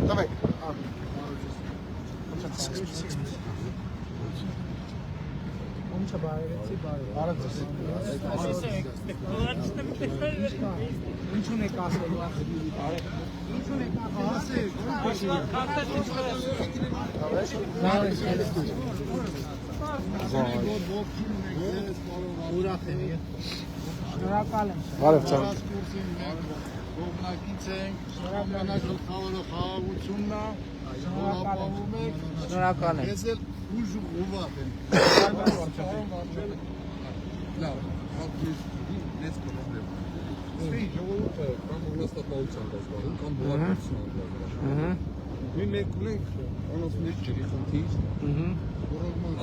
Давай.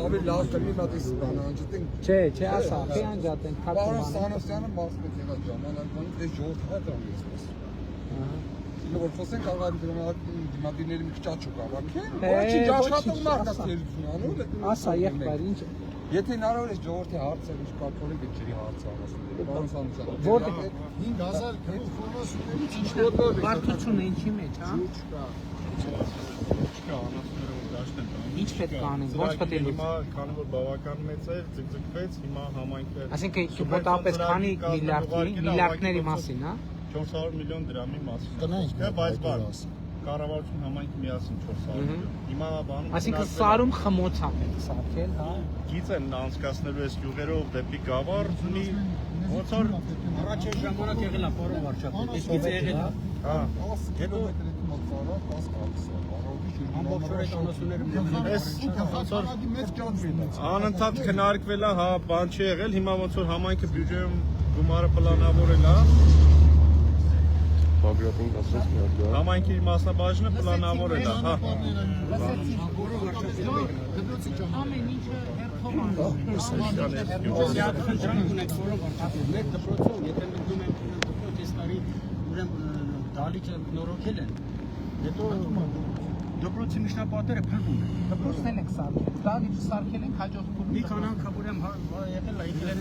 Abi lazım bir madde ispanancıdın. Çe asa. Fiyan zaten. Bağırın sanasyanın bahsettiği zaman anlatmanın de çok hatam yazmış. Şimdi ortasın kavga maddeleri bir küçük çok ama ki. O için yaşatın markası herifini anlıyor musun? Asa yaklar ince. Եթե հնարավոր է ժողովրդի հարցը ինչ կապորի գճերի հարցը անասնի։ Պարոն Սամոսյան։ Որտե՞ղ 5000 ֆորմասուներից ինչ Բարդությունը ինչի մեջ, հա։ Չկա անասունները որ դաշտեն տան։ Ինչ պետք է անենք, ո՞նց պետք է լուծել։ Հիմա քանի որ բավական մեծ է, ձգձգվեց, հիմա համայնքը Այսինքն մոտավորապես քանի միլիարդների մասին, հա։ 400 միլիոն դրամի մասին։ Տնենք, բայց բան կառավարություն համայնք միասին 400 միլիոն։ Հիմա բանում Այսինքն սարում խմոցան են սարքել, հա։ գիծ են անցկացնելու այս յուղերով դեպի Գավառ, մի ոնց որ առաջին ժամանակ եղել է պարոն վարչապետ, իսկ գիծ եղել է։ հա, Հետո մետրի մոտ ծառա 10 կապսը։ Ամբողջ օրը անասունները այս ոնց որ մեծ ջանցին է։ անընդհատ քննարկվել է, հա, բան չի եղել, հիմա ոնց որ համայնքը բյուջեում գումարը պլանավորել է։ Համայնքի մասնաբաժինը պլանավորել է, հա։ Ամեն ինչը հերթով Մեկ դպրոցում, եթե մտնում են դպրոց այս տարի ուրեմն դալիճը նորոգել են, հետո դպրոցի միջնապատերը փրկում են։ դպրոցն են սարքել, դալիճը սարքել են հաջորդ փուլում։ Մի քան անգամ ուրեմն եղել է իդեն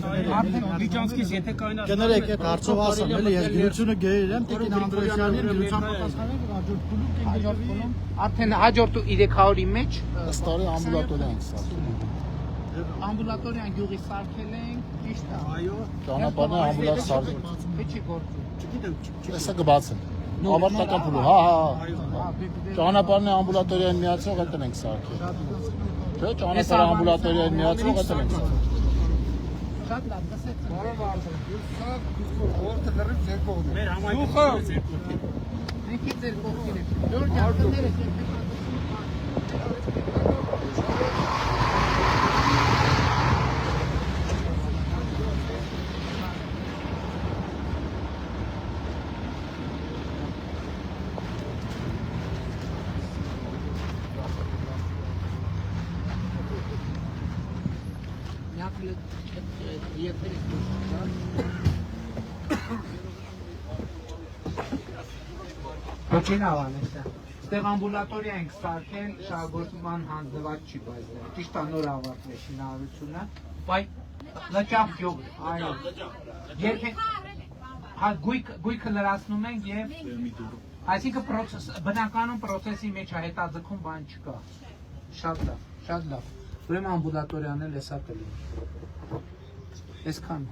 Միջանցքից եթե կայնա Կներեք, այդ հարցով ասեմ, էլի ես գիրությունը գերել եմ, Տիկին Անդրեասյանի գիրության պատասխանել հաջորդ փուլում Արդեն հաջորդ 300-ի մեջ ըստ տարի ամբուլատորիա ենք սարքել։ ամբուլատորիան գյուղի սարքել ենք, ճիշտ է։ այո, Ճանապարհը ամբուլանս սարքել։ Չի գործում։ չգիտեմ, Հեսա կբացեն։ Ավարտական փուլը, հա։ Ճանապարհն ամբուլատորիային միացող այդտեղ ենք սարքել։ Չէ, ճանապարհը ամբուլատորիային միացող այդտեղ ենք սարքել։ Շատ լավ, դասեք։ Որտեղ լրիվ ձեր կողմն է։ մեր համայնքը ձեր կողքին։ Ինքի ձեր կողքին է։ Նոր ջանքները Ոչինչ ավանեսա։ Ստեղ ամբուլատորիա ենք սարքել, շահագործման հանձնված չի բայց ճիշտ է նոր ավարտվել շինարարությունը, բայց լճակ յուղ, այո։ Երբեք հա գույքը լրացնում ենք եւ այսինքն բնականon process-ի մեջ է հետաձգում բան չկա։ Շատ լավ, շատ լավ։ Ուրեմն ամբուլատորիան էլ էսա կլինի։ Այսքան